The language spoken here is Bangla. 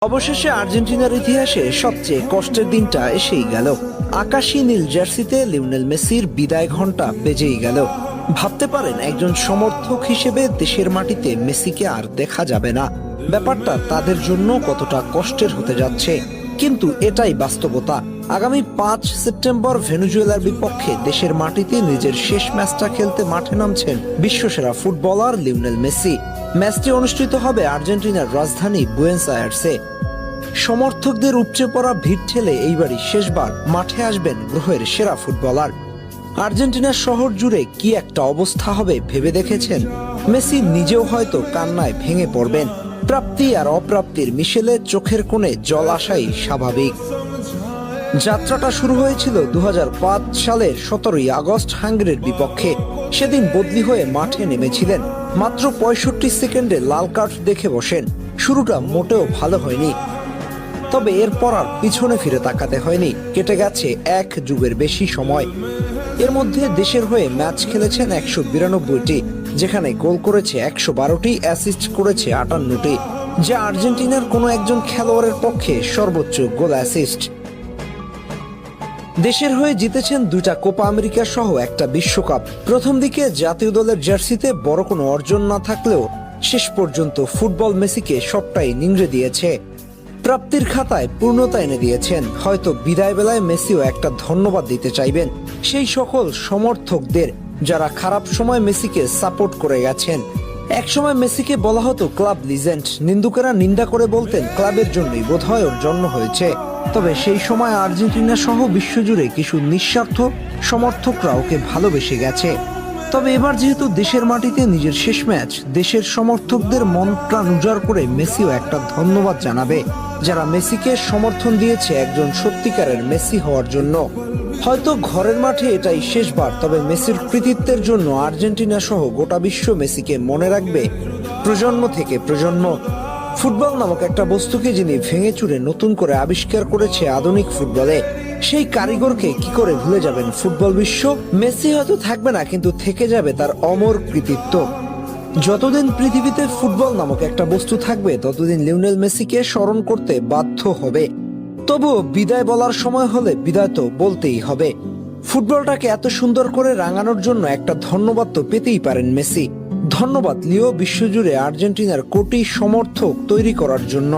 অবশেষে আর্জেন্টিনার ইতিহাসে সবচেয়ে কষ্টের দিনটা এসেই গেল। আকাশী নীল জার্সিতে লিওনেল মেসির বিদায় ঘণ্টা বেজেই গেল। ভাবতে পারেন একজন সমর্থক হিসেবে দেশের মাটিতে মেসিকে আর দেখা যাবে না। ব্যাপারটা তাদের জন্য কতটা কষ্টের হতে যাচ্ছে, কিন্তু এটাই বাস্তবতা। আগামী 5 সেপ্টেম্বর ভেনেজুয়েলার বিপক্ষে দেশের মাটিতে নিজের শেষ ম্যাচটা খেলতে মাঠে নামছেন বিশ্বসেরা ফুটবলার লিওনেল মেসি। ম্যাচটি অনুষ্ঠিত হবে আর্জেন্টিনার রাজধানী বুয়েনোস আয়ার্সে। সমর্থকদের উপচে পড়া ভিড় ঠেলে এইবারই শেষবার মাঠে আসবেন গ্রহের সেরা ফুটবলার। আর্জেন্টিনার শহর জুড়ে কি একটা অবস্থা হবে ভেবে দেখেছেন? মেসি নিজেও হয়তো কান্নায় ভেঙে পড়বেন। প্রাপ্তি আর অপ্রাপ্তির মিশেলে চোখের কোণে জল আসাই স্বাভাবিক। যাত্রাটা শুরু হয়েছিল 2005 সালের 17 আগস্ট হাঙ্গেরির বিপক্ষে। সেদিন বদলি হয়ে মাঠে নেমেছিলেন। মাত্র 65 সেকেন্ডে লাল কার্ড দেখে বসেন। শুরুটা মোটেও ভালো হয়নি, তবে এরপর আর পিছনে ফিরে তাকাতে হয়নি। কেটে গেছে 1 যুগের বেশি সময়। এর মধ্যে দেশের হয়ে ম্যাচ খেলেছেন 192টি, যেখানে গোল করেছে 112টি, অ্যাসিস্ট করেছে 58টি, যা আর্জেন্টিনার কোনো একজন খেলোয়াড়ের পক্ষে সর্বোচ্চ গোল অ্যাসিস্ট। দেশের হয়ে জিতেছেন 2টা কোপা আমেরিকা সহ একটা বিশ্বকাপ। প্রথম দিকে জাতীয় দলের জার্সিতে বড় কোনো অর্জন না থাকলেও শেষ পর্যন্ত ফুটবল মেসিকে সবটাই নিংড়ে দিয়েছে। প্রাপ্তির খাতায় পূর্ণতা এনে দিয়েছেন। হয়তো বিদায় বেলায় মেসিও একটা ধন্যবাদ দিতে চাইবেন সেই সকল সমর্থকদের যারা খারাপ সময় মেসিকে সাপোর্ট করে গেছেন। একসময় মেসিকে বলা হতো ক্লাব লিজেন্ড। নিন্দুকেরা নিন্দা করে বলতেন ক্লাবের জন্যই বোধহয় ওর জন্ম হয়েছে। তবে সেই সময় আর্জেন্টিনা সহ বিশ্বজুড়ে কিছু নিঃস্বার্থ সমর্থকরা ওকে ভালোবেসে গেছে। তবে এবার যেহেতু দেশের মাটিতে নিজের শেষ ম্যাচ, দেশের সমর্থকদের মন প্রাণ উজাড় করে মেসিও একটা ধন্যবাদ জানাবে যারা মেসিকে সমর্থন দিয়েছে একজন সত্যিকারের মেসি হওয়ার জন্য। হয়তো ঘরের মাঠে এটাই শেষবার, তবে মেসির কৃতিত্বের জন্য আর্জেন্টিনা সহ গোটা বিশ্ব মেসিকে মনে রাখবে প্রজন্ম থেকে প্রজন্ম। ফুটবল নামক একটা বস্তুকে যিনি ভেঙে চুরে নতুন করে আবিষ্কার করেছে আধুনিক ফুটবলে, সেই কারিগরকে কি করে ভুলে যাবেন ফুটবল বিশ্ব? মেসি হয়তো থাকবে না, কিন্তু থেকে যাবে তার অমর কৃতিত্ব। যতদিন পৃথিবীতে ফুটবল নামক একটা বস্তু থাকবে, ততদিন লিওনেল মেসিকে স্মরণ করতে বাধ্য হবে। তবুও বিদায় বলার সময় হলে বিদায় তো বলতেই হবে। ফুটবলটাকে এত সুন্দর করে রাঙানোর জন্য একটা ধন্যবাদ তো পেতেই পারেন মেসি। ধন্যবাদ লিও, বিশ্বজুড়ে আর্জেন্টিনার কোটি সমর্থক তৈরি করার জন্য।